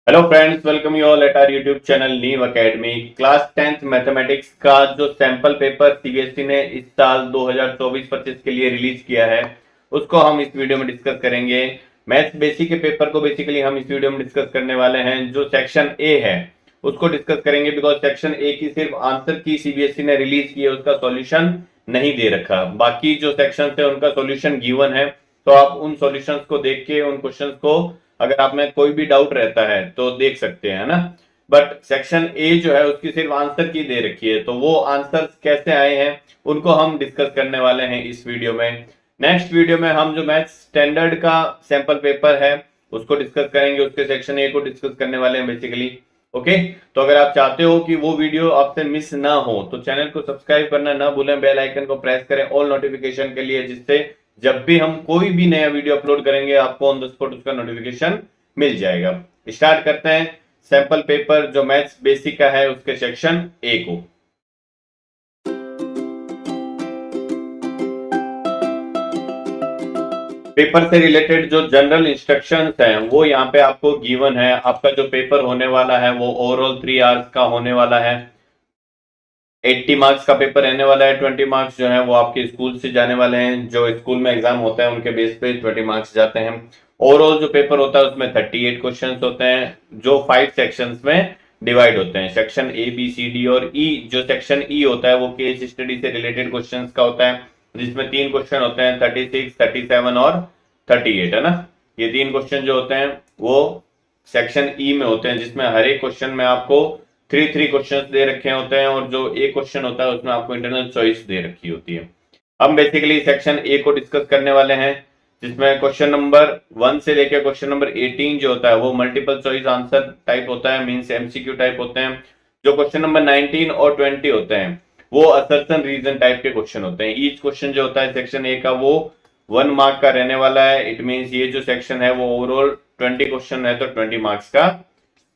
Hello friends, welcome you all at our YouTube channel Neev academy. Class 10th mathematics का जो sample paper CBSE ने इस साल 2024-25 के लिए रिलीज किया है उसको हम इस वीडियो में डिस्कस करेंगे। मैथ्स बेसिक के पेपर को बेसिकली हम इस वीडियो में डिस्कस करने वाले हैं। जो सेक्शन ए है उसको डिस्कस करेंगे बिकॉज सेक्शन ए की सिर्फ आंसर की सीबीएसई ने रिलीज की है, उसका सॉल्यूशन नहीं दे रखा। बाकी जो सेक्शन है उनका सॉल्यूशन गिवन है, तो आप उन सॉल्यूशंस को देख के उन क्वेश्चंस को अगर आप में कोई भी डाउट रहता है तो देख सकते हैं ना। बट सेक्शन ए जो है उसकी सिर्फ आंसर की दे रखी है, तो वो आंसर कैसे आए हैं उनको हम डिस्कस करने वाले हैं इस वीडियो में। नेक्स्ट वीडियो में हम जो मैथ स्टैंडर्ड का सैंपल पेपर है उसको डिस्कस करेंगे, उसके सेक्शन ए को डिस्कस करने वाले हैं बेसिकली। ओके, तो अगर आप चाहते हो कि वो वीडियो आपसे मिस ना हो तो चैनल को सब्सक्राइब करना ना भूलें, बेल आइकन को प्रेस करें ऑल नोटिफिकेशन के लिए, जिससे जब भी हम कोई भी नया वीडियो अपलोड करेंगे आपको ऑन द स्पॉट उसका नोटिफिकेशन मिल जाएगा। स्टार्ट करते हैं सैंपल पेपर जो मैथ्स बेसिक का है उसके सेक्शन ए को। पेपर से रिलेटेड जो जनरल इंस्ट्रक्शंस हैं वो यहाँ पे आपको गिवन है। आपका जो पेपर होने वाला है वो ओवरऑल 3 आवर्स का होने वाला है। 80 मार्क्स का पेपर रहने वाला है। 20 मार्क्स जो है वो आपके स्कूल से जाने वाले हैं, जो स्कूल में एग्जाम होता है उनके बेस पे 20 मार्क्स जाते हैं। ओवरऑल जो पेपर होता है उसमें 38 क्वेश्चंस होते हैं जो 5 सेक्शंस में डिवाइड होते हैं। Section A B C D और ई। जो सेक्शन ई होता है वो केस स्टडी से रिलेटेड क्वेश्चंस का होता है, जिसमें 3 क्वेश्चन होते हैं 36, 37 और 38, है ना। ये 3 क्वेश्चन जो होते हैं वो सेक्शन ई में होते हैं, जिसमें हर एक क्वेश्चन में आपको 3 क्वेश्चन दे रखे होते हैं और जो एक क्वेश्चन होता है उसमें आपको इंटरनल चॉइस दे रखी होती है। हम बेसिकली सेक्शन ए को डिस्कस करने वाले हैं, जिसमें क्वेश्चन नंबर 1 से लेकर क्वेश्चन नंबर 18 जो होता है वो मल्टीपल चॉइस आंसर टाइप होता है, मींस एमसीक्यू टाइप होते हैं। जो क्वेश्चन नंबर 19 और 20 होते हैं वो असर्शन रीजन टाइप के क्वेश्चन होते हैं। ईच क्वेश्चन जो होता है सेक्शन ए का वो 1 मार्क का रहने वाला है। इट मींस ये जो सेक्शन है वो ओवरऑल 20 क्वेश्चन है तो 20 मार्क्स का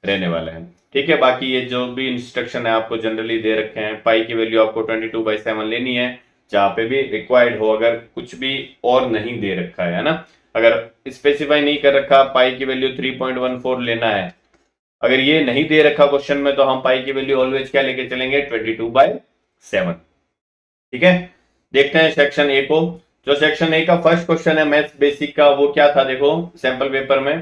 रहने वाला है। ठीक है, बाकी ये जो भी इंस्ट्रक्शन है आपको जनरली दे रखे हैं। पाई की वैल्यू आपको 22/7 लेनी है जहां पे भी रिक्वायर्ड हो, अगर कुछ भी और नहीं दे रखा है ना। अगर स्पेसिफाई नहीं कर रखा पाई की वैल्यू 3.14 लेना है, अगर ये नहीं दे रखा क्वेश्चन में तो हम पाई की वैल्यू ऑलवेज क्या लेके चलेंगे 22/7। ठीक है, देखते हैं सेक्शन ए को। जो सेक्शन ए का फर्स्ट क्वेश्चन है मैथ्स बेसिक का वो क्या था, देखो सैंपल पेपर में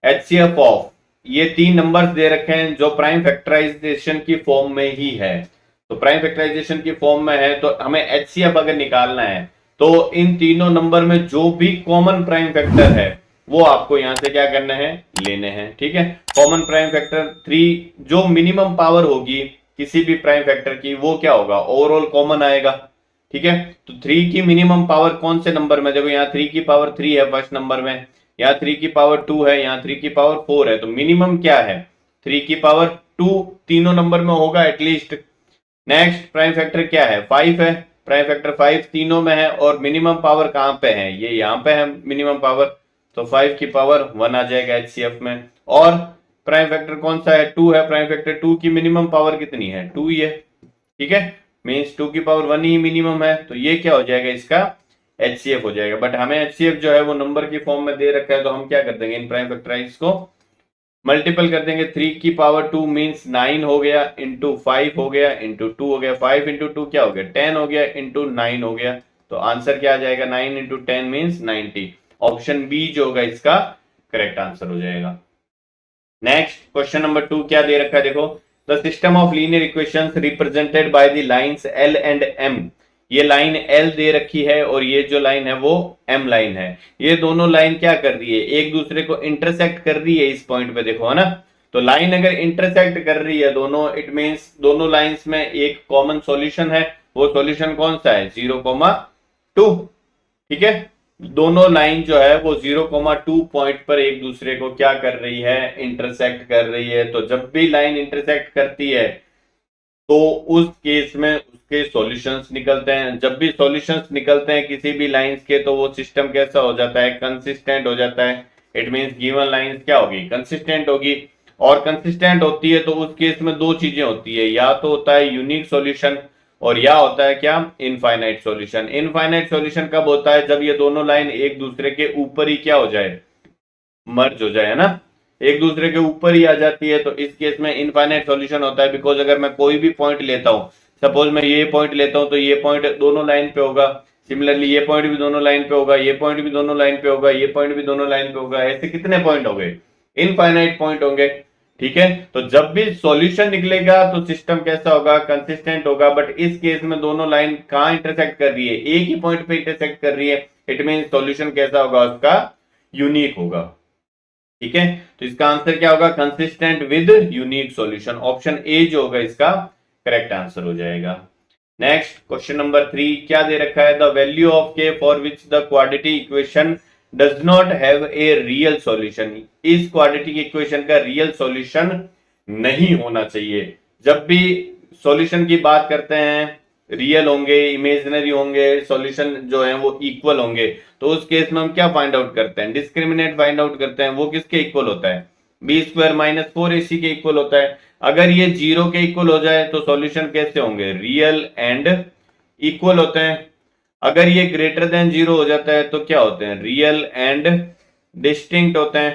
एचसीएफ ऑफ ये 3 नंबर्स दे रखे हैं जो प्राइम फैक्टराइजेशन की फॉर्म में ही है। तो प्राइम फैक्टराइजेशन की फॉर्म में है तो हमें एचसीएफ अगर निकालना है तो इन तीनों नंबर में जो भी कॉमन प्राइम फैक्टर है वो आपको यहां से क्या करना है, लेने हैं। ठीक है, कॉमन प्राइम फैक्टर 3, जो मिनिमम पावर होगी किसी भी प्राइम फैक्टर की वो क्या होगा, ओवरऑल कॉमन आएगा। ठीक है, तो 3 की मिनिमम पावर कौन से नंबर में, देखो यहाँ 3 की पावर 3 है फर्स्ट नंबर में, यहाँ 3 की पावर 2 है, यहाँ 3 की पावर 4 है, तो मिनिमम क्या है 3 की पावर 2 तीनों नंबर में होगा एटलीस्ट। नेक्स्ट प्राइम फैक्टर क्या है 5 है, प्राइम फैक्टर 5 तीनों में है और मिनिमम पावर कहां पे है, ये यहाँ पे है मिनिमम पावर, तो 5 की पावर 1 आ जाएगा एचसीएफ में। और प्राइम फैक्टर कौन सा है 2 है, प्राइम फैक्टर 2 की मिनिमम पावर कितनी है 2 ही है। ठीक है, मीन्स 2 की पावर 1 ही मिनिमम है, तो ये क्या हो जाएगा इसका एचसीएफ हो जाएगा। बट हमें एचसीएफ जो है वो नंबर की फॉर्म में दे रखा है, तो हम क्या कर देंगे इन प्राइम फैक्टराइज को मल्टीपल कर देंगे। 3 की पावर 2 मीन्स 9 हो गया, इंटू 5 हो गया, इंटू 2 हो गया, 5 इंटू 2 क्या हो गया 10 हो गया, इंटू 9 हो गया, तो आंसर क्या आ जाएगा 9 इंटू 10 मीन्स 90। ऑप्शन बी जो होगा इसका करेक्ट आंसर हो जाएगा। नेक्स्ट क्वेश्चन नंबर 2 क्या दे रखा है, देखो the system of linear equations represented by the lines L and M. ये लाइन एल दे रखी है और ये जो लाइन है वो एम लाइन है। ये दोनों लाइन क्या कर रही है, एक दूसरे को इंटरसेक्ट कर रही है इस पॉइंट पे, देखो है ना। तो लाइन अगर इंटरसेक्ट कर रही है दोनों, इट मींस दोनों लाइंस में एक कॉमन सॉल्यूशन है। वो सॉल्यूशन कौन सा है 0,2। ठीक है, दोनों लाइन जो है वो 0,2 पॉइंट पर एक दूसरे को क्या कर रही है, इंटरसेक्ट कर रही है। तो जब भी लाइन इंटरसेक्ट करती है तो उस केस में उसके सॉल्यूशंस निकलते हैं। जब भी सॉल्यूशंस निकलते हैं किसी भी लाइंस के तो वो सिस्टम कैसा हो जाता है, कंसिस्टेंट हो जाता है। इट मींस गिवन लाइंस क्या होगी, कंसिस्टेंट होगी। और कंसिस्टेंट होती है तो उस केस में 2 चीजें होती है, या तो होता है यूनिक सॉल्यूशन और या होता है क्या इनफाइनाइट सॉल्यूशन। इनफाइनाइट सॉल्यूशन कब होता है, जब ये दोनों लाइन एक दूसरे के ऊपर ही क्या हो जाए, मर्ज हो जाए, है ना। एक दूसरे के ऊपर ही आ जाती है, तो इस केस में इनफाइनाइट सॉल्यूशन होता है। बिकॉज अगर मैं कोई भी पॉइंट लेता हूं, सपोज मैं ये पॉइंट लेता हूं, तो ये पॉइंट दोनों लाइन पे होगा, सिमिलरली ये पॉइंट भी दोनों लाइन पे होगा, ये पॉइंट भी दोनों लाइन पे होगा, ये पॉइंट भी दोनों लाइन पे होगा। ऐसे कितने पॉइंट हो गए? इनफाइनाइट पॉइंट होंगे। ठीक है, तो जब भी सॉल्यूशन निकलेगा तो सिस्टम कैसा होगा? कंसिस्टेंट होगा। बट इस केस में दोनों लाइन कहां इंटरसेक्ट कर रही है? एक ही पॉइंट पे इंटरसेक्ट कर रही है। इट मीन सॉल्यूशन कैसा होगा? उसका यूनिक होगा। ठीक है, तो इसका आंसर क्या होगा? Consistent with unique solution. Option A जो होगा इसका करेक्ट आंसर हो जाएगा। नेक्स्ट क्वेश्चन नंबर 3 क्या दे रखा है? द वैल्यू ऑफ के for which the quadratic equation does not have a real solution. इस क्वाड्रेटिक इक्वेशन का रियल सॉल्यूशन नहीं होना चाहिए। जब भी सॉल्यूशन की बात करते हैं, रियल होंगे, इमेजिनरी होंगे, सॉल्यूशन जो है वो इक्वल होंगे, तो उस केस में हम क्या फाइंड आउट करते हैं? डिस्क्रिमिनेट फाइंड आउट करते हैं। वो किसके इक्वल होता है? बी स्क्वायर माइनस 4ac के इक्वल होता है। अगर ये 0 के इक्वल हो जाए तो सॉल्यूशन कैसे होंगे? रियल एंड इक्वल होते हैं। अगर ये ग्रेटर देन 0 हो जाता है तो क्या होते हैं? रियल एंड डिस्टिंक्ट होते हैं,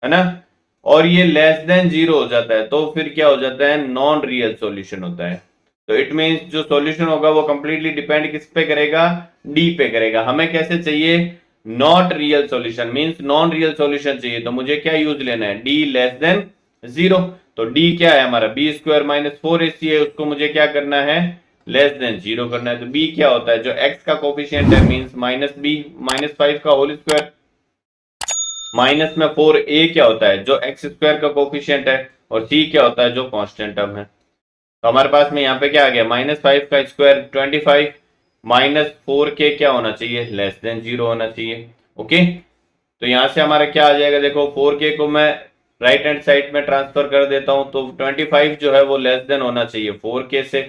है ना। और ये लेस देन 0 हो जाता है तो फिर क्या हो जाता है? नॉन रियल सॉल्यूशन होता है। तो इट मींस जो सॉल्यूशन होगा वो कंप्लीटली डिपेंड किस पे करेगा? डी पे करेगा। हमें कैसे चाहिए? Not real solution, means non real solution चाहिए। तो मुझे क्या यूज लेना है? D less than 0। तो डी क्या है हमारा? बी स्क्वायर माइनस 4ac है, उसको मुझे क्या करना है? लेस देन 0 करना है। तो बी क्या होता है? जो एक्स का कोफिशिएंट है, मींस माइनस बी माइनस 5 का होल स्क्वायर, माइनस में 4a क्या होता है? जो एक्स स्क्वायर का कोफिशिएंट है, और c क्या होता है? जो कांस्टेंट टर्म है। तो हमारे पास में यहाँ पे क्या आ गया? -5 का स्क्वायर 25 माइनस 4k क्या होना चाहिए? लेस देन 0 होना चाहिए। ओके, तो यहां से हमारा क्या आ जाएगा? देखो 4k को मैं राइट हैंड साइड में ट्रांसफर कर देता हूं, तो 25 जो है वो लेस देन होना चाहिए 4k से।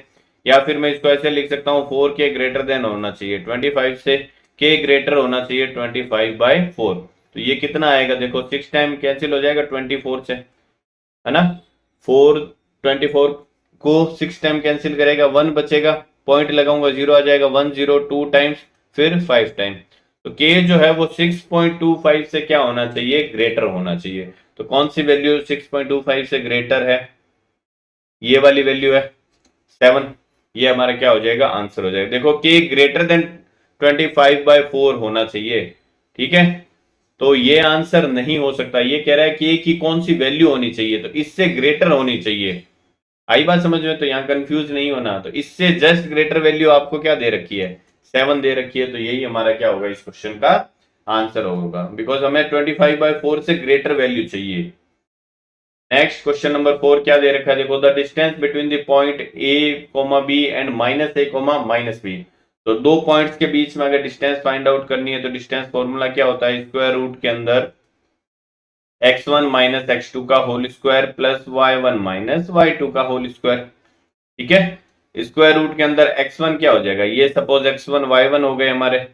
या फिर मैं इसको ऐसे लिख सकता हूँ 4k ग्रेटर देन होना चाहिए 25 से, k ग्रेटर होना चाहिए 25/4। तो ये कितना आएगा? देखो 6 टाइम कैंसिल हो जाएगा 24 से, है ना। 4 24 को 6 टाइम कैंसिल करेगा, 1 बचेगा, पॉइंट लगाऊंगा 0 आ जाएगा, 1 0 2 टाइम्स, फिर 5 टाइम। तो k जो है वो 6.25 से क्या होना चाहिए? ग्रेटर होना चाहिए। तो कौन सी वैल्यू 6.25 से ग्रेटर है? ये वाली वैल्यू है 7। ये हमारा क्या हो जाएगा? आंसर हो जाएगा। देखो k ग्रेटर देन 25/4 होना चाहिए। ठीक है, तो ये आंसर नहीं हो सकता। ये कह रहा है कि की कौन सी वैल्यू होनी चाहिए? तो इससे ग्रेटर होनी चाहिए। आई बात समझ में? तो यहाँ कंफ्यूज नहीं होना। तो इससे जस्ट ग्रेटर वैल्यू आपको क्या दे रखी है? 7 दे रखी है। तो यही हमारा क्या होगा? इस क्वेश्चन का आंसर होगा, बिकॉज हमें 25/4 से ग्रेटर वैल्यू चाहिए। नेक्स्ट क्वेश्चन नंबर 4 क्या दे रखा है? देखो the distance between the point a, b and -a, -b। तो दो पॉइंट्स के बीच में अगर डिस्टेंस फाइंड आउट करनी है तो डिस्टेंस फॉर्मूला क्या होता है? स्क्वायर रूट के अंदर x1 माइनस x2 का whole square plus y1 minus y2 का होल स्क्वायर। ठीक है, स्क्वायर रूट के अंदर x1 क्या हो जाएगा? ये सपोज x1 y1 हो गए हमारे,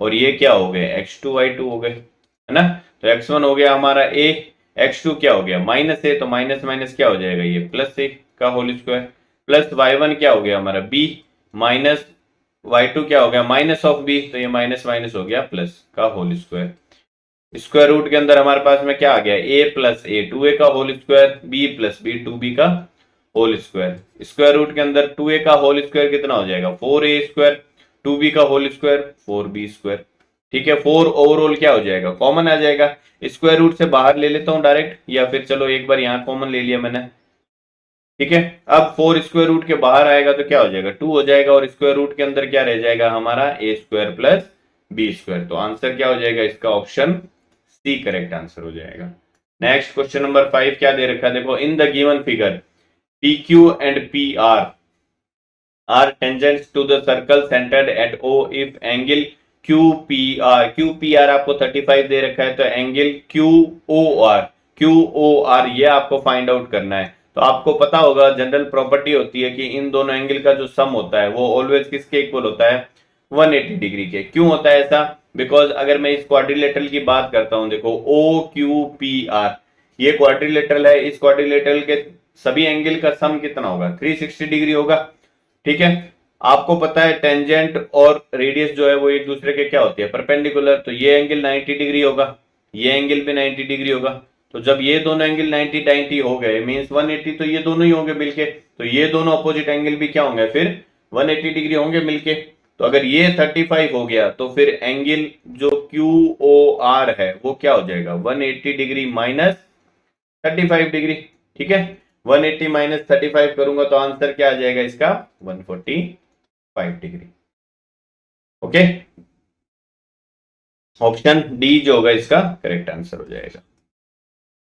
और ये क्या हो गए? x2 y2 हो गए, है ना। तो x1 हो गया हमारा a, x2 क्या हो गया? माइनस a, तो माइनस माइनस क्या हो जाएगा? ये प्लस a का होल स्क्वायर, प्लस y1 क्या हो गया हमारा? b माइनस y2 क्या हो गया? माइनस ऑफ b, तो ये माइनस माइनस हो गया प्लस का होल स्क्वायर। स्क्वायर रूट के अंदर हमारे पास में क्या आ गया? a प्लस a 2a का whole square, b plus b 2b का होल स्क्वायर। स्क्वायर रूट के अंदर 2a का होल स्क्वायर कितना हो जाएगा? 4a स्क्वायर, 2b का होल स्क्वायर 4b स्क्वायर। ठीक है, 4 ओवरऑल क्या हो जाएगा? कॉमन आ जाएगा। स्क्वायर रूट से बाहर ले लेता हूं डायरेक्ट, या फिर चलो एक बार यहां कॉमन ले लिया मैंने। ठीक है, अब 4 स्क्वायर रूट के बाहर आएगा तो क्या हो जाएगा? 2 हो जाएगा, और स्क्वायर रूट के अंदर क्या रह जाएगा हमारा? a square plus b square. तो आंसर क्या हो जाएगा इसका? ऑप्शन सी करेक्ट आंसर हो जाएगा। नेक्स्ट क्वेश्चन नंबर 5 क्या दे रखा है? देखो in the given figure PQ and PR are tangents to the circle centered at O if angle QPR आपको 35 दे रखा है, तो एंगल QOR ये आपको फाइंड आउट करना है। तो आपको पता होगा जनरल प्रॉपर्टी होती है कि इन दोनों एंगल का जो सम होता है वो ऑलवेज किसके इक्वल होता है? 180 डिग्री के। क्यों होता है ऐसा? बिकॉज अगर मैं इस क्वाड्रिलेटरल की बात करता हूं, देखो OQPR ये क्वाड्रिलेटरल है, इस क्वाड्रिलेटरल के सभी एंगल का सम कितना होगा? 360 डिग्री होगा। ठीक है, आपको पता है टेंजेंट और रेडियस जो है वो एक दूसरे के क्या होती है? परपेंडिकुलर। तो ये एंगल 90 डिग्री होगा, ये एंगल भी 90 डिग्री होगा। तो जब ये दोनों एंगल 90 90 हो गए मींस 180, तो ये दोनों ही होंगे मिलके, तो ये दोनों अपोजिट एंगल भी क्या होंगे फिर 180 डिग्री होंगे मिलके। तो अगर ये 35 हो गया तो फिर एंगल जो QOR है वो क्या हो जाएगा 180 डिग्री माइनस 35 डिग्री। ठीक है, 180 माइनस 35 करूंगा तो आंसर क्या आ जाएगा इसका 145 डिग्री। ओके, ऑप्शन डी जो होगा इसका करेक्ट आंसर हो जाएगा।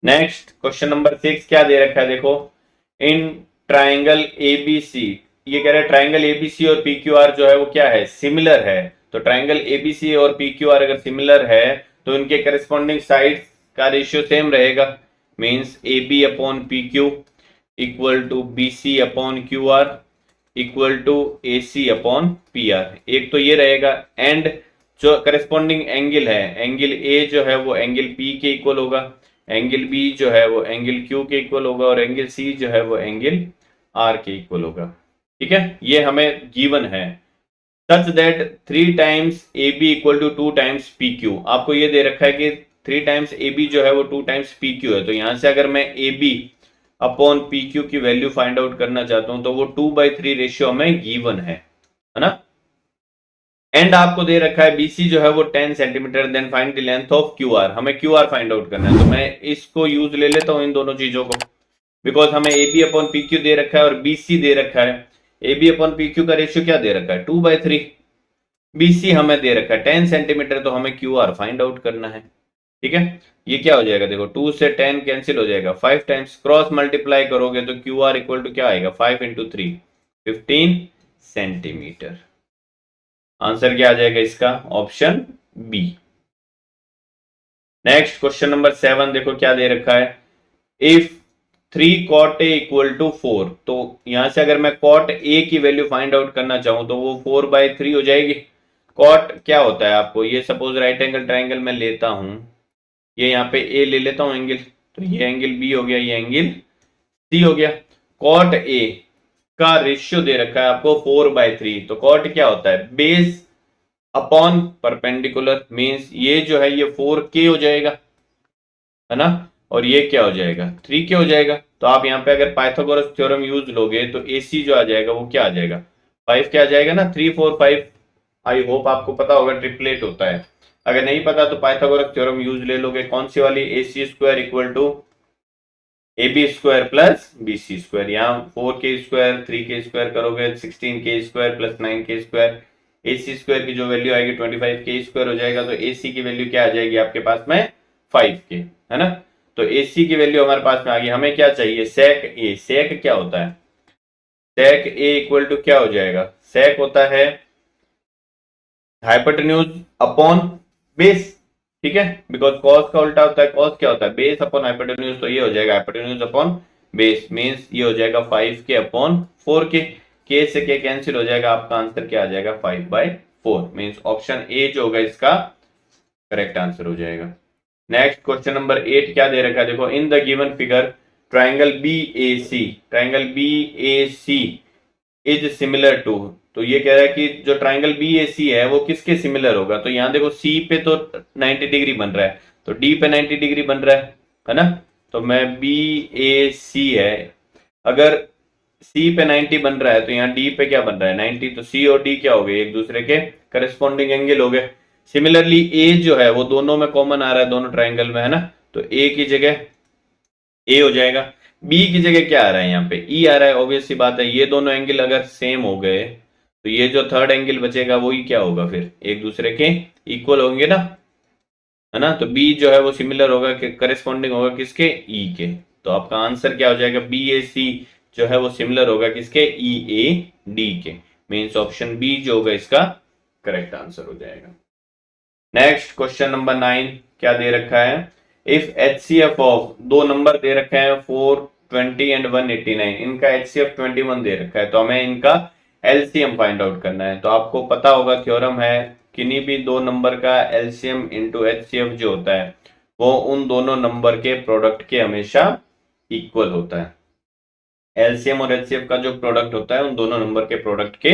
नेक्स्ट क्वेश्चन नंबर 6 क्या दे रखा है देखो, इन ट्राइंगल एबीसी, ये कह रहा है ट्राइंगल एबीसी और पीक्यूआर जो है वो क्या है सिमिलर है। तो ट्राइंगल एबीसी और पीक्यूआर अगर सिमिलर है तो इनके करस्पॉन्डिंग साइड्स का रेशियो सेम रहेगा, means AB upon PQ equal to BC upon QR equal to AC upon PR। एक तो ये रहेगा, एंड जो करस्पॉन्डिंग एंगल है, एंगल A जो है वो एंगल P के इक्वल होगा, एंगल B जो है वो एंगल Q के इक्वल होगा, और एंगल C जो है वो एंगल R के इक्वल होगा। ठीक है, ये हमें गिवन है। Such that 3 times AB equal to 2 times PQ। आपको ये दे रखा है कि 3 टाइम्स AB जो है वो 2 टाइम्स PQ है, तो यहां से अगर मैं AB अपॉन PQ की वैल्यू फाइंड आउट करना चाहता हूं तो वो 2/3 रेशियो में गिवन है ना। एंड आपको दे रखा है BC जो है वो 10 centimetre, then find the length of QR। हमें QR फाइंड आउट करना है, तो मैं इसको यूज ले लेता हूं इन दोनों चीजों को, बिकॉज हमें AB अपॉन PQ दे रखा है और BC दे रखा है। AB अपॉन PQ का रेशियो क्या दे रखा है 2/3, BC हमें दे रखा है 10 सेंटीमीटर, तो हमें QR फाइंड आउट करना है। ठीक है, ये क्या हो जाएगा देखो 2 से 10 कैंसिल हो जाएगा, 5 टाइम्स क्रॉस मल्टीप्लाई करोगे तो QR इक्वल टू क्या आएगा 5 इंटू 3 15 सेंटीमीटर। आंसर क्या आ जाएगा इसका option B. Next question number 7 देखो क्या दे रखा है, if 3 cot A equal to 4। तो यहां से अगर मैं cot A की वैल्यू फाइंड आउट करना चाहूं तो वो 4/3 हो जाएगी। cot क्या होता है आपको, ये सपोज राइट एंगल ट्राइंगल में लेता हूं, ये यहाँ पे A ले लेता हूं एंगल, तो ये एंगल B हो गया, ये एंगल C हो गया। cot A का रेशियो दे रखा है आपको 4/3, तो cot क्या होता है बेस अपॉन परपेंडिकुलर, मींस ये जो है ये 4K हो जाएगा है ना, और ये क्या हो जाएगा 3K हो जाएगा। तो आप यहाँ पे अगर पाइथागोरस थ्योरम यूज लोगे तो AC जो आ जाएगा वो क्या आ जाएगा 5 क्या आ जाएगा ना 3 4 5। आई होप आपको पता होगा ट्रिपलेट होता है, अगर नहीं पता तो पाइथागोरस थ्योरम यूज ले लोगे। कौन सी वाली, AC square equal to AB square plus BC square. यहाँ 4K स्क्वायर 3K स्क्वायर करोगे 16K square plus 9K square, AC square की जो वैल्यू आएगी 25K स्क्वायर हो जाएगा, तो AC की वैल्यू क्या आ जाएगी आपके पास में 5K है ना। तो AC की वैल्यू हमारे पास में आ गई। हमें क्या चाहिए sec A। sec क्या होता है, sec A इक्वल टू क्या हो जाएगा, sec होता है हाइपोटेन्यूज अपॉन बेस। ठीक है, बिकॉज cos का उल्टा होता है, cos क्या होता है बेस अपॉन हाइपोटेन्यूज, तो ये हो जाएगा हाइपोटेन्यूज अपॉन बेस, मींस ये हो जाएगा 5K अपॉन 4K। K से K कैंसिल हो जाएगा, आपका आंसर क्या आ जाएगा 5/4, मींस ऑप्शन ए जो होगा इसका करेक्ट आंसर हो जाएगा। नेक्स्ट क्वेश्चन नंबर 8 क्या दे रखा है देखो, in the given figure triangle BAC is similar to. तो ये कह रहा है कि जो ट्राइंगल BAC है वो किसके सिमिलर होगा, तो यहाँ देखो C पे तो 90 डिग्री बन रहा है, तो D पे 90 डिग्री बन रहा है ना। तो मैं BAC है, अगर C पे 90 बन रहा है तो यहाँ D पे क्या बन रहा है 90, तो C और D क्या हो गए एक दूसरे के करस्पॉन्डिंग एंगल हो गए। सिमिलरली A जो है वो दोनों में कॉमन आ रहा है दोनों ट्राइंगल में है ना, तो A की जगह A हो जाएगा, B की जगह क्या आ रहा है यहाँ पे E आ रहा है। ऑब्वियस सी बात है, ये दोनों एंगल अगर सेम हो गए तो ये जो थर्ड एंगल बचेगा वही क्या होगा फिर एक दूसरे के इक्वल होंगे ना, है ना। तो B जो है वो सिमिलर होगा, करस्पॉन्डिंग होगा किसके E के। तो आपका आंसर क्या हो जाएगा BAC जो है वो सिमिलर होगा किसके EAD के, मींस ऑप्शन बी जो होगा इसका करेक्ट आंसर हो जाएगा। नेक्स्ट क्वेश्चन नंबर 9 क्या दे रखा है, इफ HCF ऑफ, दो नंबर दे रखे हैं 420 एंड 189, इनका HCF 21 दे रखा है, तो हमें इनका LCM फाइंड आउट करना है। तो आपको पता होगा थ्योरम है, किन्हीं भी दो नंबर का LCM इंटू HCF जो होता है वो उन दोनों नंबर के प्रोडक्ट के हमेशा इक्वल होता है। LCM और HCF का जो प्रोडक्ट होता है उन दोनों नंबर के प्रोडक्ट के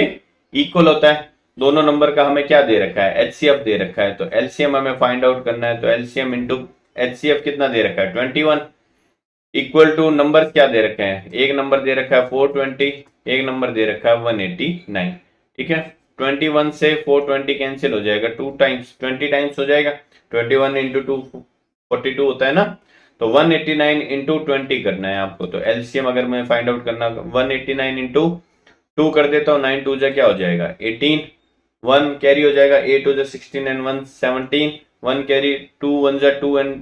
इक्वल होता है। दोनों नंबर का हमें क्या दे रखा है HCF दे रखा है, तो LCM हमें फाइंड आउट करना है, तो LCM इंटू HCF कितना दे रखा है 21, इक्वल टू नंबर क्या दे रखे हैं, एक नंबर दे रखा है 420, एक नंबर दे रखा है 189। ठीक है, 21 से 420 कैंसिल हो जाएगा, 2 टाइम्स 20 टाइम्स हो जाएगा, 21 इंटू 2 42 होता है ना, तो 189 इंटू 20 करना है आपको। तो एलसीएम अगर मैं फाइंड आउट करना, 189 इंटू 2 कर देता हूँ, 9 2 जा क्या हो जाएगा 18, 1 कैरी हो जाएगा, 8 2 जा 16 एंड 1 17, 1 कैरी, 2 1 जा 2 एंड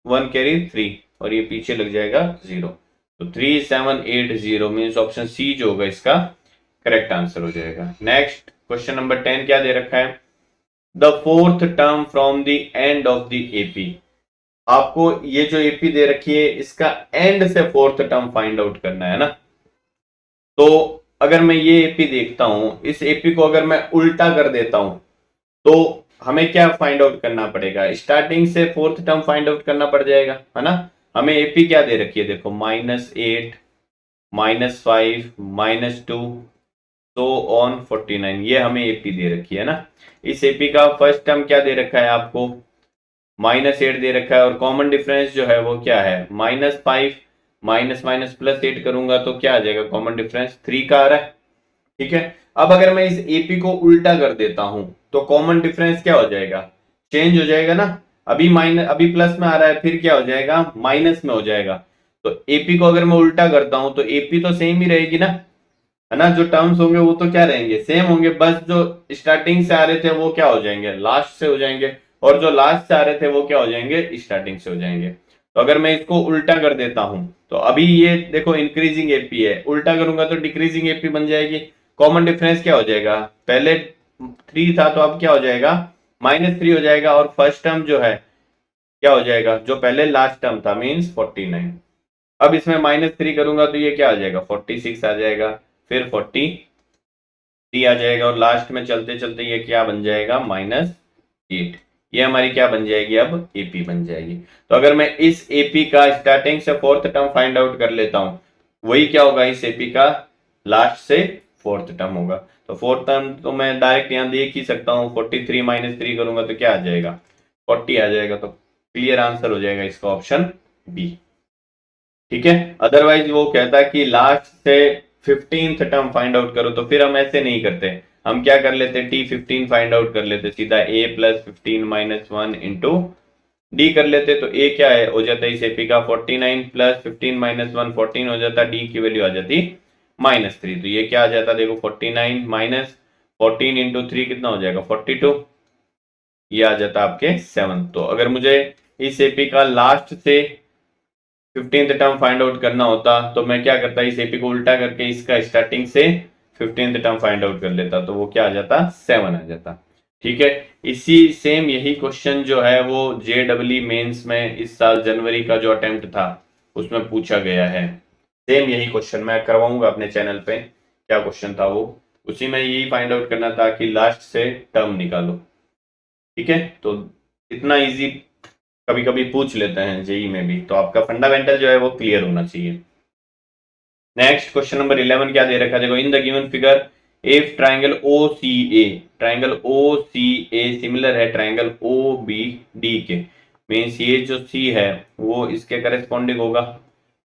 1 कैरी 3, और ये पीछे लग जाएगा 0। तो 3780 मीन्स ऑप्शन सी जो होगा इसका करेक्ट आंसर हो जाएगा। नेक्स्ट क्वेश्चन नंबर 10 क्या दे रखा है, the fourth term from the end of the AP. आपको ये जो एपी दे रखी है इसका एंड से फोर्थ टर्म फाइंड आउट करना है ना। तो अगर मैं ये एपी देखता हूं, इस एपी को अगर मैं उल्टा कर देता हूं तो हमें क्या फाइंड आउट करना पड़ेगा, स्टार्टिंग से फोर्थ टर्म फाइंड आउट करना पड़ जाएगा, है ना। हमें एपी क्या दे रखी है, देखो -8 -5 -2 तो ऑन 49, ये हमें एपी दे रखी है ना। इस एपी का फर्स्ट टर्म क्या दे रखा है आपको, -8 दे रखा है, और कॉमन डिफरेंस जो है वो क्या है -5 माइनस माइनस +8 करूंगा तो क्या आ जाएगा, कॉमन डिफरेंस 3 का आ रहा है। ठीक है, अब अगर मैं इस एपी को उल्टा कर देता हूं तो कॉमन डिफरेंस क्या हो जाएगा, चेंज हो जाएगा ना। अभी प्लस में आ रहा है, फिर क्या हो जाएगा माइनस में हो जाएगा। तो एपी को अगर मैं उल्टा करता हूं तो एपी तो सेम ही रहेगी ना, है ना। जो टर्म्स होंगे वो तो क्या रहेंगे, सेम होंगे, बस जो स्टार्टिंग से आ रहे थे वो क्या हो जाएंगे, लास्ट से हो जाएंगे, और जो लास्ट से आ रहे थे वो क्या हो जाएंगे, स्टार्टिंग से हो जाएंगे। तो अगर मैं इसको उल्टा कर देता हूं तो अभी ये देखो इंक्रीजिंग एपी है, उल्टा करूंगा तो डिक्रीजिंग एपी बन जाएगी। कॉमन डिफरेंस क्या हो जाएगा, पहले 3 था तो अब क्या हो जाएगा -3 हो जाएगा, और फर्स्ट टर्म जो है क्या हो जाएगा, जो पहले लास्ट टर्म था मीन्स 49। अब इसमें -3 करूंगा तो ये क्या आ जाएगा 46 आ जाएगा, फिर 43 आ जाएगा, और लास्ट में चलते चलते ये क्या बन जाएगा -8। ये हमारी क्या बन जाएगी, अब एपी बन जाएगी। तो अगर मैं इस एपी का स्टार्टिंग से फोर्थ टर्म फाइंड आउट कर लेता हूं, वही क्या होगा इस एपी का लास्ट से फोर्थ टर्म होगा। तो फोर्थ टर्म तो मैं डायरेक्ट यहां देख ही सकता हूं, 43 -3 करूंगा तो क्या आ जाएगा 40 आ जाएगा। तो क्लियर आंसर हो जाएगा इसका ऑप्शन बी। ठीक है, अदरवाइज वो कहता है कि लास्ट से 15th टर्म फाइंड आउट करो, तो फिर हम ऐसे नहीं करते, हम क्या कर लेते T15 फाइंड आउट कर लेते, सीधा a + 15 - 1 इंटू डी कर लेते। तो a क्या है हो जाता है इस एपी का 49 + 15 - 1 14 हो जाता, डी की वैल्यू आ जाती -3। तो ये क्या आ जाता देखो 49 - 14 इंटू 3 कितना हो जाएगा 42, ये आ जाता आपके 7। तो अगर मुझे इस एपी का लास्ट से 15th टर्म फाइंड आउट करना होता तो मैं क्या करता, इस एपी को उल्टा करके इसका स्टार्टिंग से 15th टर्म फाइंड आउट कर लेता, तो वो क्या आ जाता 7 आ जाता। ठीक है, इसी सेम यही क्वेश्चन जो है वो JEE मेंस में इस साल जनवरी का जो अटेम्प्ट था उसमें पूछा गया है। सेम यही क्वेश्चन मैं करवाऊंगा अपने चैनल पे, क्या क्वेश्चन था वो, उसी में यही फाइंड आउट करना था कि लास्ट से टर्म निकालो। ठीक है, तो इतना इजी कभी कभी पूछ लेते हैं जेई में भी, तो आपका फंडामेंटल जो है वो क्लियर होना चाहिए। नेक्स्ट क्वेश्चन नंबर 11 क्या दे रखा है देखो, in the given figure if triangle OCA similar है ट्राइंगल OBD के, मीन्स ये जो C है वो इसके करेस्पॉन्डिंग होगा,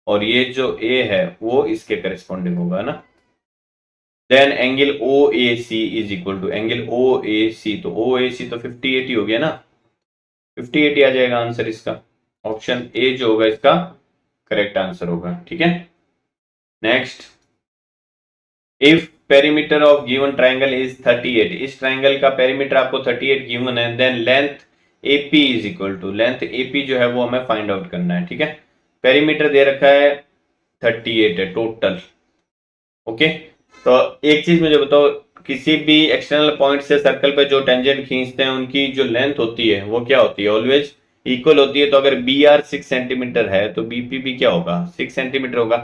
और ये जो A है वो इसके करेस्पॉन्डिंग होगा ना। Then angle OAC is equal to angle OAC, तो OAC तो 50 80 हो गया ना, 50 80 आ जाएगा आंसर इसका। ऑप्शन ए जो होगा इसका करेक्ट आंसर होगा। ठीक है, next, if perimeter of given triangle is 38, इस ट्राइंगल का पेरीमीटर आपको 38 गिवन है, then length AP is equal to, length AP जो है वो हमें फाइंड आउट करना है। ठीक है, पेरीमीटर दे रखा है 38 है टोटल। ओके, तो एक चीज मुझे बताओ, किसी भी एक्सटर्नल पॉइंट से सर्कल पे जो टेंजेंट खींचते हैं उनकी जो लेंथ होती है वो क्या होती है, ऑलवेज इक्वल होती है। तो अगर BR 6 सेंटीमीटर है तो BP भी क्या होगा 6 सेंटीमीटर होगा।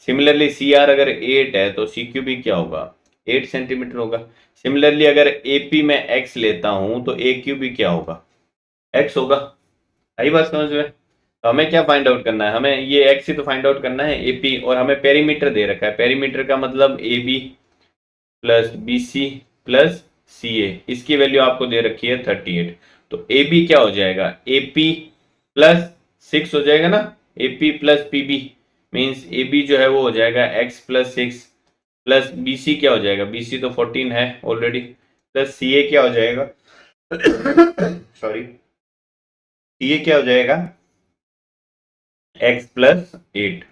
सिमिलरली CR अगर 8 है तो CQ भी क्या होगा 8 सेंटीमीटर होगा। सिमिलरली अगर AP में X लेता हूं तो AQ भी क्या होगा X होगा। आई बात समझ में। तो हमें क्या फाइंड आउट करना है, हमें ये X ही तो फाइंड आउट करना है AP, और हमें पेरीमीटर दे रखा है, पेरीमीटर का मतलब AB + BC + CA, इसकी वैल्यू आपको दे रखी है 38। तो AB क्या हो जाएगा AP प्लस 6 हो जाएगा ना, AP plus PB means AB जो है वो हो जाएगा X प्लस 6 प्लस BC क्या हो जाएगा, BC तो 14 है ऑलरेडी, प्लस CA क्या हो जाएगा सॉरी, CA क्या हो जाएगा X प्लस 8,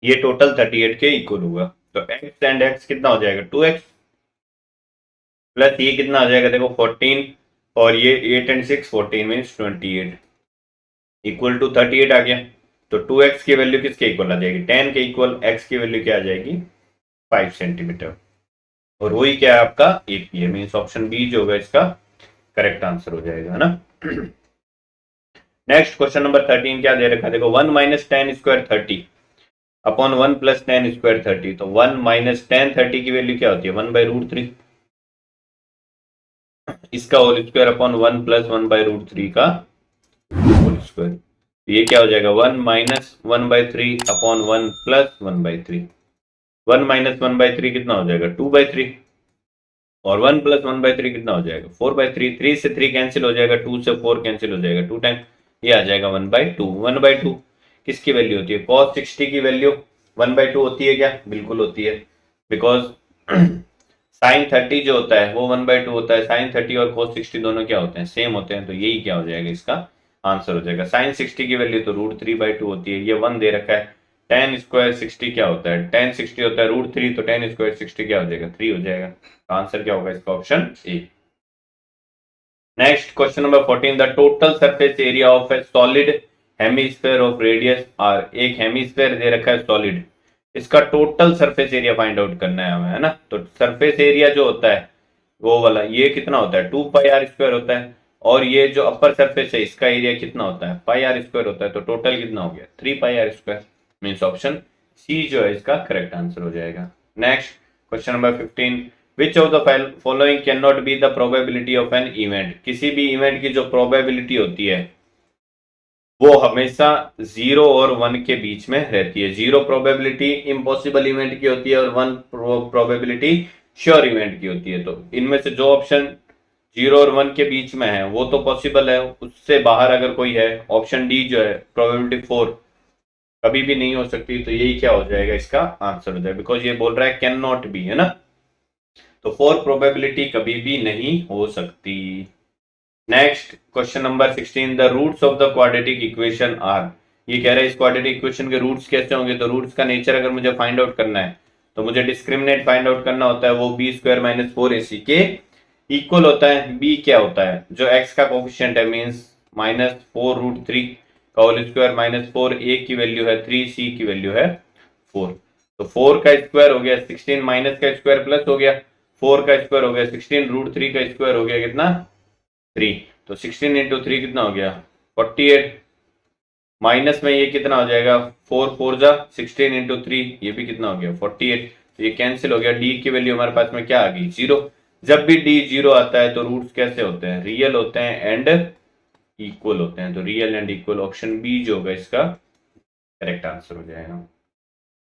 ये टोटल 38 के इक्वल होगा। तो X एंड X कितना हो जाएगा 2X प्लस ये कितना आ जाएगा देखो 14 और ये 8 एंड 6 14 मीन्स 28 इक्वल टू 38 आ गया। तो 2x की वैल्यू किसके इक्वल आ जाएगी 10 के इक्वल, x की वैल्यू क्या आ जाएगी 5 सेंटीमीटर, और वही क्या है आपका AP है, मीन्स ऑप्शन बी जो होगा इसका करेक्ट आंसर हो जाएगा, है ना। नेक्स्ट क्वेश्चन नंबर 13 क्या दे रखा है देखो 1 minus 10 square 30 upon 1 plus 10 square 30। तो 1 माइनस 10 30 की वैल्यू क्या होती है 1/√3, इसका होल स्क्वायर अपॉन 1 प्लस 1/√3 का होल स्क्वायर, ये क्या हो जाएगा 1 माइनस 1/3 अपॉन 1 प्लस 1/3, 1 माइनस 1/3 कितना हो जाएगा 2/3 और 1 प्लस 1/3 कितना हो जाएगा 4/3, 3 से 3 कैंसिल हो जाएगा, 2 से 4 कैंसिल हो जाएगा 2 टाइम, ये आ जाएगा 1/2। 1/2 किसकी वैल्यू होती है cos 60 की वैल्यू 1/2 होती है क्या, बिल्कुल होती है, बिकॉज sin 30 जो होता है वो 1/2 होता है, sin 30 और cos 60 दोनों क्या होते हैं सेम होते हैं, तो यही क्या हो जाएगा इसका आंसर हो जाएगा। sin 60 की वैल्यू तो √3/2 होती है, ये 1 दे रखा है, tan स्क्वायर 60 क्या होता है tan 60 होता है √3, तो tan स्क्वायर 60 क्या हो जाएगा 3 हो जाएगा, आंसर क्या होगा इसका option A. Next question number 14 the total surface area of a solid hemisphere of radius R, एक हेमिस्फेयर दे रखा है सॉलिड, इसका total surface area find out करना है हमें, है ना। तो सरफेस एरिया जो होता है वो वाला ये कितना होता है 2πr² होता है, और ये जो अपर सरफेस है इसका एरिया कितना होता है πr² होता है, तो टोटल कितना हो गया 3πr², मीन्स ऑप्शन सी जो है इसका करेक्ट आंसर हो जाएगा। Next question number 15 which of the following can not be the probability of an event, किसी भी इवेंट की जो प्रोबेबिलिटी होती है वो हमेशा 0 और 1 के बीच में रहती है, 0 प्रोबेबिलिटी इम्पॉसिबल इवेंट की होती है और 1 प्रोबेबिलिटी श्योर इवेंट की होती है। तो इनमें से जो ऑप्शन 0 और 1 के बीच में है वो तो पॉसिबल है, उससे बाहर अगर कोई है ऑप्शन डी जो है प्रोबेबिलिटी 4 कभी भी नहीं हो सकती, तो यही क्या हो जाएगा इसका आंसर हो जाएगा, बिकॉज ये बोल रहा है कैन नॉट बी, है ना, तो 4 प्रोबेबिलिटी कभी भी नहीं हो सकती। Next question number 16 the roots of the quadratic equation are, ये कह रहा है इस क्वाड्रेटिक इक्वेशन के रूट्स कैसे होंगे, तो रूट्स का नेचर अगर मुझे फाइंड आउट करना है तो मुझे डिस्क्रिमिनेट फाइंड आउट करना होता है, वो b² - 4ac के इक्वल होता है। b क्या होता है जो x का कोफिशिएंट है मींस -4√3 का होल स्क्वायर -4a की वैल्यू है 3c की वैल्यू है 4, तो 4 का स्क्वायर हो गया 16 माइनस का स्क्वायर प्लस हो गया 4 का स्क्वायर हो गया 16√3 का स्क्वायर हो गया कितना 3, तो 16 इंटू 3 कितना हो गया 48, माइनस में ये कितना हो जाएगा 4 4 जा 16 इंटू 3 ये भी कितना हो गया 48, तो ये कैंसिल हो गया, डी की वैल्यू हमारे पास में क्या आ गई 0। जब भी डी 0 आता है तो रूट्स कैसे होते हैं रियल होते हैं एंड इक्वल होते हैं, तो real and equal option B जो होगा इसका करेक्ट आंसर हो जाएगा।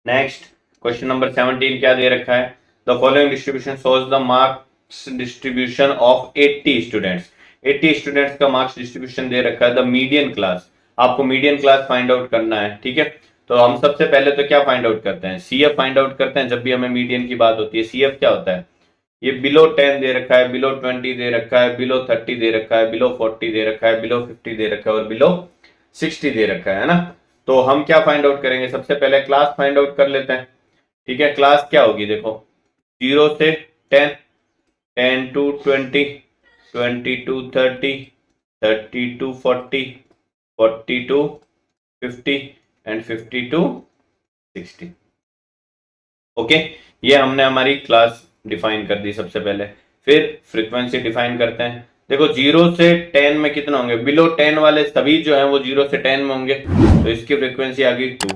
नेक्स्ट क्वेश्चन नंबर 17 क्या दे रखा है the following distribution shows the marks distribution of 80 students, 80 students का मार्क्स डिस्ट्रीब्यूशन दे रखा है द मीडियन क्लास, आपको मीडियन क्लास फाइंड आउट करना है, ठीक है। तो हम सबसे पहले तो क्या फाइंड आउट करते हैं CF फाइंड आउट करते हैं, जब भी हमें मीडियन की बात होती है CF क्या होता है, ये बिलो 10 दे रखा है, बिलो 20 दे रखा है, बिलो 30 दे रखा है, बिलो 40 दे रखा है, बिलो 50 दे रखा है और बिलो 60 दे रखा है ना। तो हम क्या फाइंड आउट करेंगे सबसे पहले क्लास फाइंड आउट कर लेते हैं, ठीक है। क्लास क्या होगी देखो 0 से 10, 10 to 20, 20 to 30, 30 to 40, 40 to 50 and 50 to 60, okay. ये हमने हमारी क्लास डिफाइन कर दी सबसे पहले, फिर फ्रीक्वेंसी डिफाइन करते हैं। देखो 0 से 10 में कितना होंगे, बिलो 10 वाले सभी जो हैं वो 0 से 10 में होंगे, तो इसकी फ्रीक्वेंसी आ गई 2।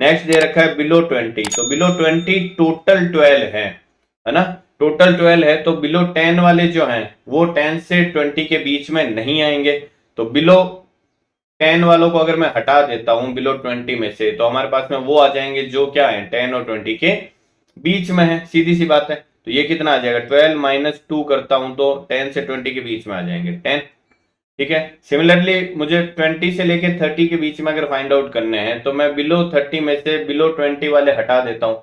नेक्स्ट दे रखा है बिलो 20, तो बिलो 20 टोटल 12 है ना, टोटल 12 है, तो बिलो 10 वाले जो हैं वो 10 से 20 के बीच में नहीं आएंगे, तो बिलो 10 वालों को अगर मैं हटा देता हूं बिलो 20 में से, तो हमारे पास में वो आ जाएंगे जो क्या है 10 और 20 के बीच में है, सीधी सी बात है। तो ये कितना आ जाएगा 12 - 2 करता हूं तो 10 से 20 के बीच में आ जाएंगे 10, ठीक है। सिमिलरली मुझे 20 से लेके 30 के बीच में अगर फाइंड आउट करने हैं तो मैं बिलो 30 में से बिलो 20 वाले हटा देता हूं,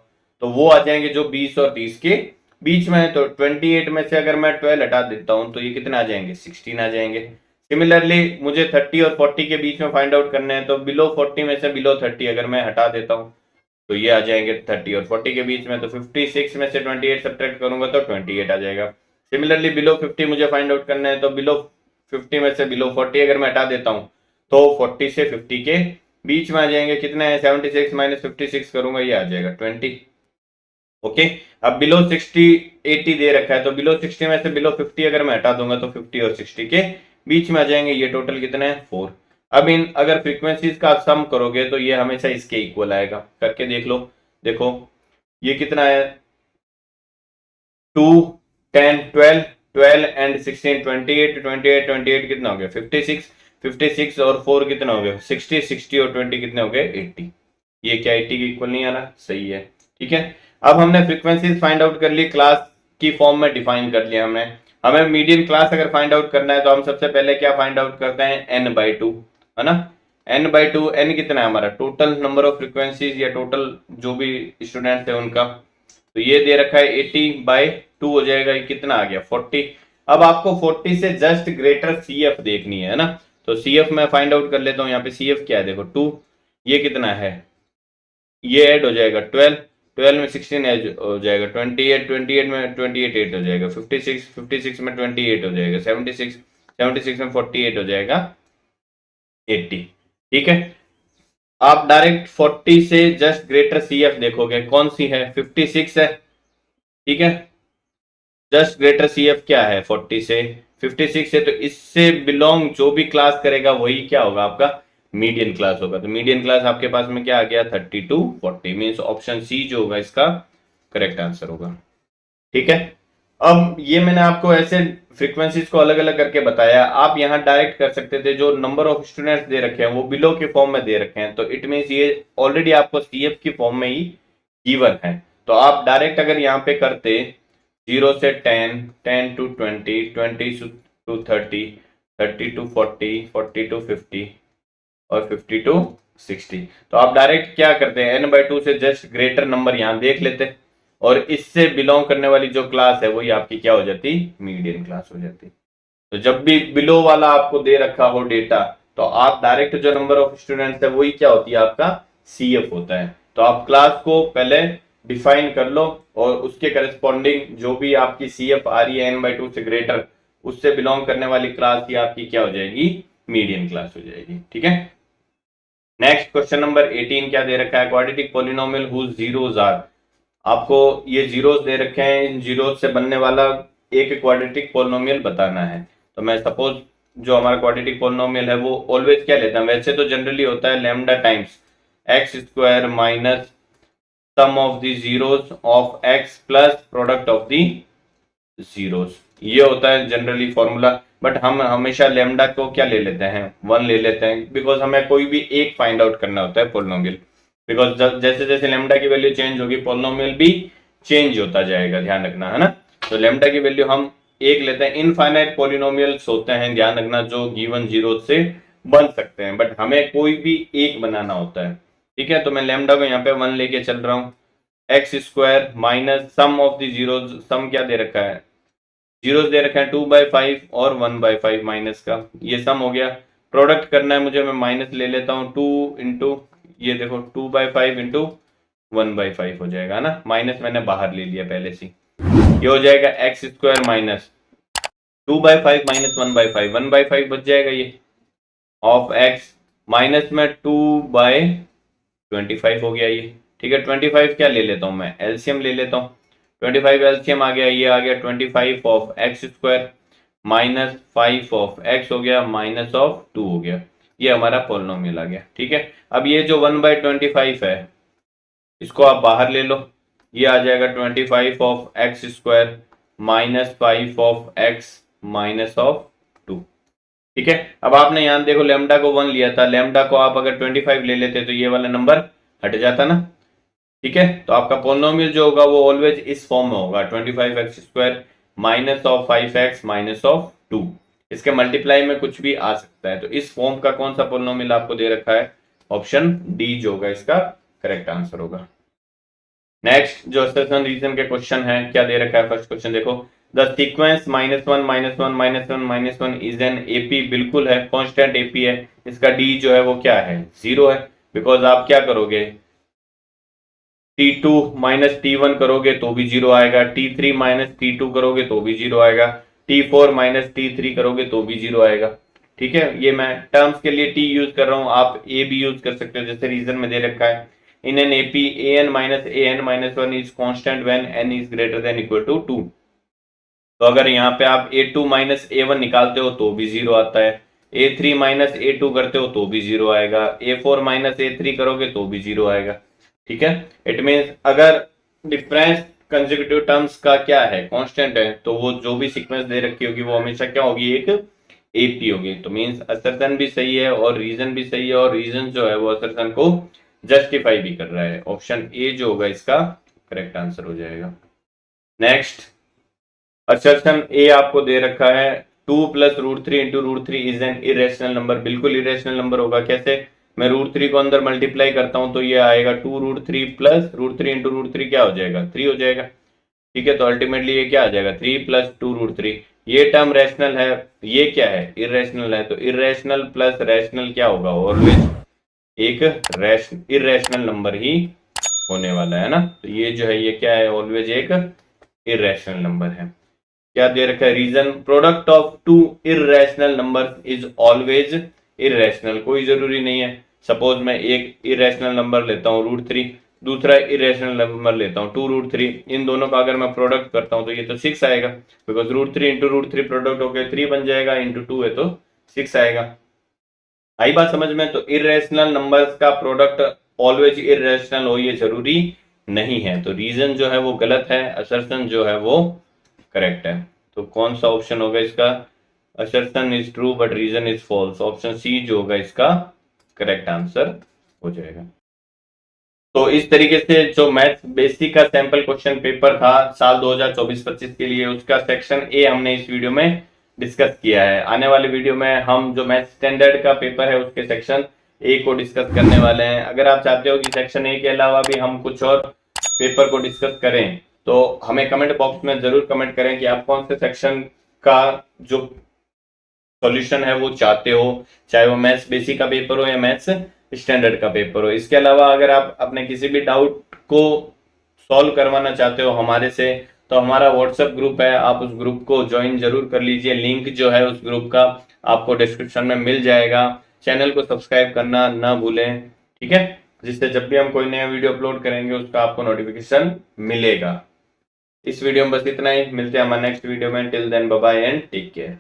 तो वो आ जाएंगे जो 20 और 30 के बीच में है। तो 28 में से अगर मैं 12 हटा देता हूं तो ये कितने आ जाएंगे, 16 आ जाएंगे। सिमिलरली मुझे 30 और 40 के बीच में फाइंड आउट करने हैं, तो बिलो 40 में से बिलो 30 अगर मैं हटा देता हूं तो ये आ जाएंगे 30 और 40 के बीच में। तो 56 में से 28 सब्ट्रैक्ट करूंगा तो 28 आ जाएगा। सिमिलरली बिलो 50 मुझे फाइंड आउट करना है, तो बिलो 50 में से बिलो 40 अगर मैं हटा देता हूं तो 40 से 50 के बीच में आ जाएंगे। कितने हैं, 76 माइनस 56 करूंगा, ये आ जाएगा 20। ओके। अब बिलो 60 80 दे रखा है, तो बिलो 60 में से बिलो 50 अगर मैं हटा दूंगा तो 50 और 60 के बीच में आ जाएंगे। ये टोटल कितने हैं, 4। अब इन अगर फ्रीक्वेंसीज का आप सम करोगे तो ये हमेशा इसके इक्वल आएगा। करके देख लो। देखो ये कितना है, 2 10 12 12 एंड 16 28 28 28 कितना हो गया, 56 56 और 4 कितना हो गया, 60 60 और 20 कितने हो गए, 80। ये क्या 80 के इक्वल नहीं आ रहा, सही है। ठीक है। अब हमने फ्रीक्वेंसीज फाइंड आउट कर ली, क्लास की फॉर्म में डिफाइन कर लिया हमने। हमें मीडियन क्लास अगर फाइंड आउट करना है तो हम सबसे पहले क्या फाइंड आउट करते हैं, n/2, है ना। n/2, n कितना है हमारा, टोटल नंबर ऑफ फ्रीक्वेंसीज या टोटल जो भी स्टूडेंट्स है उनका। तो ये दे रखा है 80/2 हो जाएगा, ये कितना आ गया, 40। अब आपको 40 से जस्ट ग्रेटर CF देखनी है ना, तो CF मैं फाइंड आउट कर लेता हूँ। यहाँ पे CF क्या है, देखो 2, ये कितना है, ये ऐड हो जाएगा 12, 12 में 16 ऐड हो जाएगा 28, 28 में 28 ऐड हो जाएगा 56, 56 में 28 हो जाएगा 76, 76 में 48 हो जाएगा 80। ठीक है। आप डायरेक्ट 40 से जस्ट ग्रेटर CF देखोगे, कौन सी है, 56 है। ठीक है। जस्ट ग्रेटर CF क्या है, 40 से 56 है, तो इससे बिलोंग जो भी क्लास करेगा वही क्या होगा, आपका मीडियन क्लास होगा। तो मीडियन क्लास आपके पास में क्या आ गया, 30 to 40, मीन्स ऑप्शन सी जो होगा इसका करेक्ट आंसर होगा। ठीक है। अब ये मैंने आपको ऐसे फ्रीक्वेंसीज को अलग अलग करके बताया, आप यहाँ डायरेक्ट कर सकते थे। जो नंबर ऑफ स्टूडेंट्स दे रखे हैं वो बिलो के फॉर्म में दे रखे हैं, तो इट मीन्स ये ऑलरेडी आपको CF की फॉर्म में ही गिवन है। तो आप डायरेक्ट अगर यहाँ पे करते 0 से 10, 10 to 20, 20 to 30, 30 to 40, 40 to 50 और 50 to 60, तो आप डायरेक्ट क्या करते हैं, n/2 से जस्ट ग्रेटर नंबर यहाँ देख लेते और इससे बिलोंग करने वाली जो क्लास है वही आपकी क्या हो जाती, मीडियन क्लास हो जाती। तो जब भी बिलो वाला आपको दे रखा हो डेटा, तो आप डायरेक्ट जो नंबर ऑफ स्टूडेंट्स है वही क्या होती है, आपका CF होता है। तो आप क्लास को पहले डिफाइन कर लो और उसके करस्पॉन्डिंग जो भी आपकी CF आ रही है n/2 से ग्रेटर, उससे बिलोंग करने वाली क्लास ही आपकी क्या हो जाएगी, मीडियन क्लास हो जाएगी। ठीक है। नेक्स्ट क्वेश्चन नंबर 18 क्या दे रखा है, quadratic polynomial whose zeros are. आपको ये जीरोस दे रखे हैं, इन जीरोस से बनने वाला एक क्वाड्रेटिक पॉलिनोमियल बताना है। तो मैं सपोज जो हमारा क्वाड्रेटिक पॉलिनोमियल है वो ऑलवेज क्या लेता है, वैसे तो जनरली होता है lambda times x² minus sum of the zeros of x plus product of the zeros, ये होता है जनरली फॉर्मूला। बट हम हमेशा लेमडा को क्या ले लेते हैं, 1 ले लेते हैं, बिकॉज हमें कोई भी एक फाइंड आउट करना होता है पॉलिनोमियल। बिकॉज जैसे जैसे लेमडा की वैल्यू चेंज होगी पॉलिनोमियल भी चेंज होता जाएगा, ध्यान रखना, है ना। तो लेमडा की वैल्यू हम एक लेते हैं। इनफाइनाइट पॉलिनोमियल्स होते हैं, ध्यान रखना, जो गिवन जीरो से बन सकते हैं, बट हमें कोई भी एक बनाना होता है। ठीक है। तो मैं लेमडा को यहाँ पे 1 लेके चल रहा हूँ, x² minus sum of the zeros, sum क्या दे रखा है, जीरोस दे रखे हैं 2/5 और 1/5 माइनस का, ये सम हो गया। प्रोडक्ट करना है मुझे, मैं माइनस ले लेता हूँ, 2 इंटू ये देखो 2/5 इंटू 1/5 हो जाएगा ना, माइनस मैंने बाहर ले लिया पहले से। ये हो जाएगा x² माइनस 2/5 माइनस 1/5, 1/5 बच जाएगा ये ऑफ x, माइनस में 2/25 हो गया ये। ठीक है। 25 क्या ले लेता हूँ मैं, एलसीएम ले लेता हूँ। 25 एलसीएम आ गया, ये आ गया 25 of x² minus 5 of x हो गया माइनस ऑफ 2 हो गया, ये हमारा पॉलिनोमियल आ गया। ठीक है। अब ये जो 1/25 है इसको आप बाहर ले लो, ये आ जाएगा 25 of x² minus 5 of x minus of 2। ठीक है। अब आपने यहाँ देखो लेमडा को 1 लिया था, लेमडा को आप अगर 25 ले लेते तो ये वाला नंबर हट जाता ना। ठीक है। तो आपका पोलिनोमियल जो होगा वो ऑलवेज इस फॉर्म में होगा, 25x² minus of 5x minus of 2। इसके मल्टीप्लाई में कुछ भी आ सकता है। तो इस फॉर्म का कौन सा पोलिनोमियल आपको दे रखा है? ऑप्शन डी जो होगा इसका करेक्ट आंसर होगा। नेक्स्ट जो असर्शन रीजन के क्वेश्चन है, क्या दे रखा है? फर्स्ट क्वेश्चन देखो, the sequence -1 -1 -1 -1 is an AP, बिल्कुल है, कांस्टेंट एपी है। इसका डी जो है वो क्या है? 0 है, बिकॉज आप क्या करोगे, T2 माइनस T1 करोगे तो भी 0 आएगा, T3 माइनस T2 करोगे तो भी 0 आएगा, T4 माइनस T3 करोगे तो भी 0 आएगा। ठीक है, ये मैं टर्म्स के लिए T यूज कर रहा हूं, आप A भी यूज कर सकते हो, जैसे रीजन में दे रखा है in an AP an minus 1 is constant when n is greater than equal to 2। तो अगर यहाँ पे आप A2 माइनस A1 निकालते हो तो भी 0 आता है, A3 माइनस A2 करते हो तो भी 0 आएगा, A4 माइनस A3 करोगे तो भी 0 आएगा। ठीक है, इट मीन्स अगर डिफरेंस कंसेक्यूटिव टर्म्स का क्या है? कांस्टेंट है, तो वो जो भी सीक्वेंस दे रखी होगी वो हमेशा क्या होगी? एक एपी होगी। तो मीन्स असर्शन भी सही है और रीजन भी सही है, और रीजन जो है वो असर्शन को जस्टिफाई भी कर रहा है। ऑप्शन ए जो होगा इसका करेक्ट आंसर हो जाएगा। नेक्स्ट असर्शन ए आपको दे रखा है 2 + √3 × √3 इज एन इरेशनल नंबर, बिल्कुल इरेशनल नंबर होगा। कैसे? मैं √3 को अंदर मल्टीप्लाई करता हूं तो ये आएगा 2√3 + √3 × √3 क्या हो जाएगा? 3 हो जाएगा। ठीक है, तो अल्टीमेटली ये क्या आ जाएगा? 3 + 2√3। ये टर्म रैशनल है, ये क्या है? इरेशनल है। तो इरेशनल प्लस रैशनल क्या होगा? ऑलवेज एक इरेशनल नंबर ही होने वाला है ना। तो ये जो है ये क्या है? ऑलवेज एक इरेशनल नंबर है। क्या दे रखा है? Reason, product of two irrational number is always irrational. कोई जरूरी नहीं है, सपोज मैं एक इरेशनल नंबर लेता हूँ √3, दूसरा इरेशनल नंबर लेता हूँ 2√3, इन दोनों का अगर मैं प्रोडक्ट करता हूँ तो ये तो 6 आएगा, बिकॉज √3 × √3 प्रोडक्ट होकर 3 बन जाएगा, इंटू 2 है तो 6 आएगा। आई बात समझ में? तो इरेशनल नंबर्स का प्रोडक्ट ऑलवेज इरेशनल हो ये जरूरी नहीं है। तो रीजन जो है वो गलत है, असर्शन जो है वो करेक्ट है। तो कौन सा ऑप्शन होगा इसका? Assertion is true but reason is false. Option C जो होगा इसका करेक्ट आंसर हो जाएगा। तो इस तरीके से जो मैथ्स बेसिक का सैंपल क्वेश्चन पेपर था साल 2024-25 के लिए, उसका सेक्शन ए हमने इस वीडियो में डिस्कस किया है। आने वाले वीडियो में हम जो मैथ्स स्टैंडर्ड का पेपर है उसके सेक्शन ए को डिस्कस करने वाले हैं। अगर आप चाहते हो कि सेक्शन ए के अलावा भी हम कुछ और पेपर को डिस्कस करें तो हमें कमेंट बॉक्स में जरूर कमेंट करें कि आप कौन से सेक्शन का जो सॉल्यूशन है वो चाहते हो, चाहे वो मैथ्स बेसिक का पेपर हो या मैथ्स स्टैंडर्ड का पेपर हो। इसके अलावा अगर आप अपने किसी भी डाउट को सॉल्व करवाना चाहते हो हमारे से, तो हमारा व्हाट्सएप ग्रुप है, आप उस ग्रुप को ज्वाइन जरूर कर लीजिए। लिंक जो है उस ग्रुप का आपको डिस्क्रिप्शन में मिल जाएगा। चैनल को सब्सक्राइब करना ना भूलें, ठीक है, जिससे जब भी हम कोई नया वीडियो अपलोड करेंगे उसका आपको नोटिफिकेशन मिलेगा। इस वीडियो में बस इतना ही, मिलते हैं हमारे नेक्स्ट वीडियो में। Till then bye bye and take care.